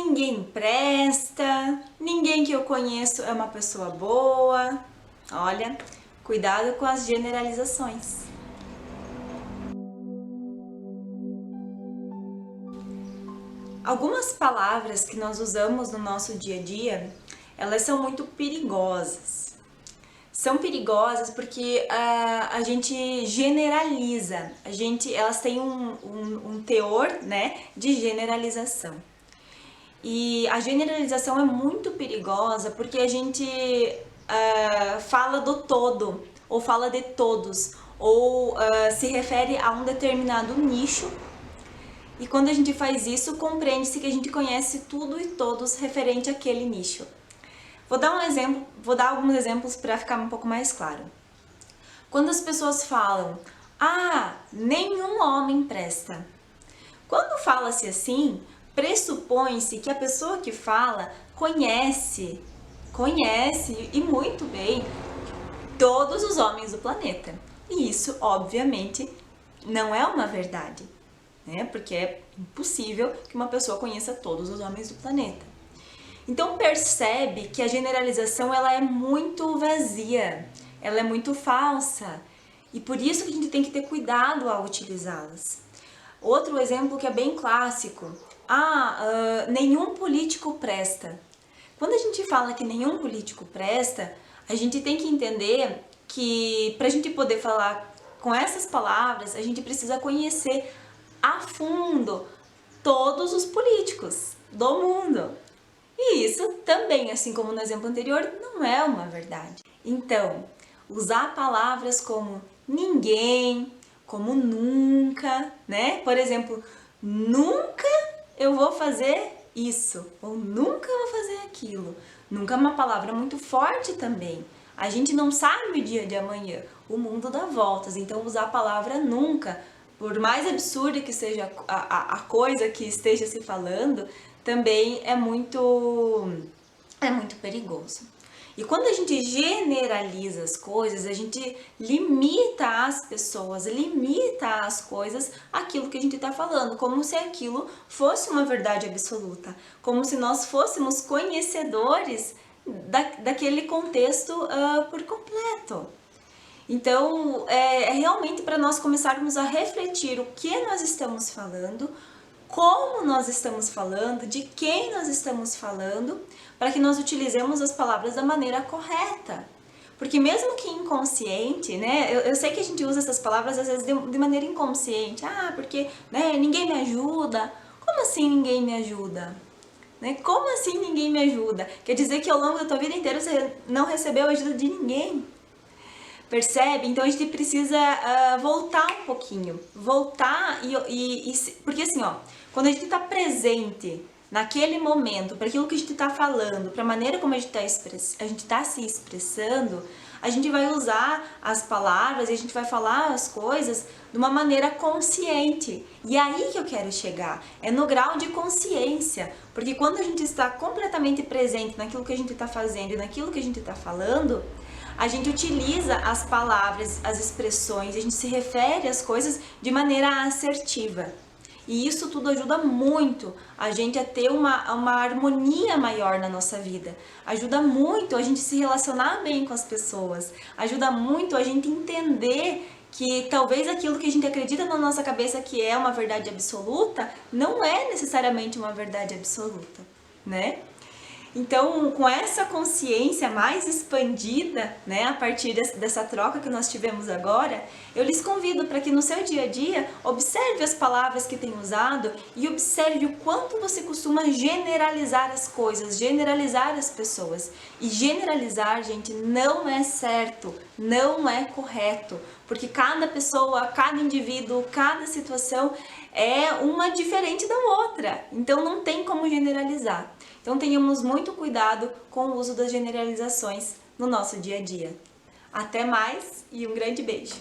ninguém presta, ninguém que eu conheço é uma pessoa boa. Olha, cuidado com as generalizações. Algumas palavras que nós usamos no nosso dia a dia, elas são muito perigosas. São perigosas porque a gente generaliza, elas têm um teor, né, de generalização. E a generalização é muito perigosa porque a gente fala do todo, ou fala de todos, ou se refere a um determinado nicho. E quando a gente faz isso, compreende-se que a gente conhece tudo e todos referente àquele nicho. Vou dar alguns exemplos para ficar um pouco mais claro. Quando as pessoas falam, nenhum homem presta. Quando fala-se assim, pressupõe-se que a pessoa que fala conhece e muito bem todos os homens do planeta. E isso, obviamente, não é uma verdade, né? Porque é impossível que uma pessoa conheça todos os homens do planeta. Então percebe que a generalização ela é muito vazia, ela é muito falsa e por isso que a gente tem que ter cuidado ao utilizá-las. Outro exemplo que é bem clássico, nenhum político presta. Quando a gente fala que nenhum político presta, a gente tem que entender que para a gente poder falar com essas palavras, a gente precisa conhecer a fundo todos os políticos do mundo. E isso também, assim como no exemplo anterior, não é uma verdade. Então, usar palavras como ninguém, como nunca, né? Por exemplo, nunca eu vou fazer isso, ou nunca eu vou fazer aquilo. Nunca é uma palavra muito forte também. A gente não sabe o dia de amanhã, o mundo dá voltas, então usar a palavra nunca, por mais absurda que seja a coisa que esteja se falando, também é muito perigoso. E quando a gente generaliza as coisas, a gente limita as pessoas, limita as coisas aquilo que a gente está falando, como se aquilo fosse uma verdade absoluta, como se nós fôssemos conhecedores daquele contexto por completo. Então, é realmente para nós começarmos a refletir o que nós estamos falando, como nós estamos falando, de quem nós estamos falando, para que nós utilizemos as palavras da maneira correta. Porque mesmo que inconsciente, né, eu sei que a gente usa essas palavras às vezes de maneira inconsciente. Porque né, ninguém me ajuda. Como assim ninguém me ajuda? Né? Como assim ninguém me ajuda? Quer dizer que ao longo da tua vida inteira você não recebeu a ajuda de ninguém. Percebe? Então a gente precisa voltar um pouquinho. Voltar porque assim, quando a gente está presente naquele momento, para aquilo que a gente está falando, para a maneira como a gente está se expressando, a gente vai usar as palavras e a gente vai falar as coisas de uma maneira consciente. E é aí que eu quero chegar, é no grau de consciência. Porque quando a gente está completamente presente naquilo que a gente está fazendo e naquilo que a gente está falando, a gente utiliza as palavras, as expressões, a gente se refere às coisas de maneira assertiva. E isso tudo ajuda muito a gente a ter uma harmonia maior na nossa vida. Ajuda muito a gente se relacionar bem com as pessoas. Ajuda muito a gente entender que talvez aquilo que a gente acredita na nossa cabeça que é uma verdade absoluta, não é necessariamente uma verdade absoluta, né? Então, com essa consciência mais expandida, né, a partir dessa troca que nós tivemos agora, eu lhes convido para que no seu dia a dia observe as palavras que tem usado e observe o quanto você costuma generalizar as coisas, generalizar as pessoas. E generalizar, gente, não é certo, não é correto, porque cada pessoa, cada indivíduo, cada situação é uma diferente da outra. Então, não tem como generalizar. Então tenhamos muito cuidado com o uso das generalizações no nosso dia a dia. Até mais e um grande beijo!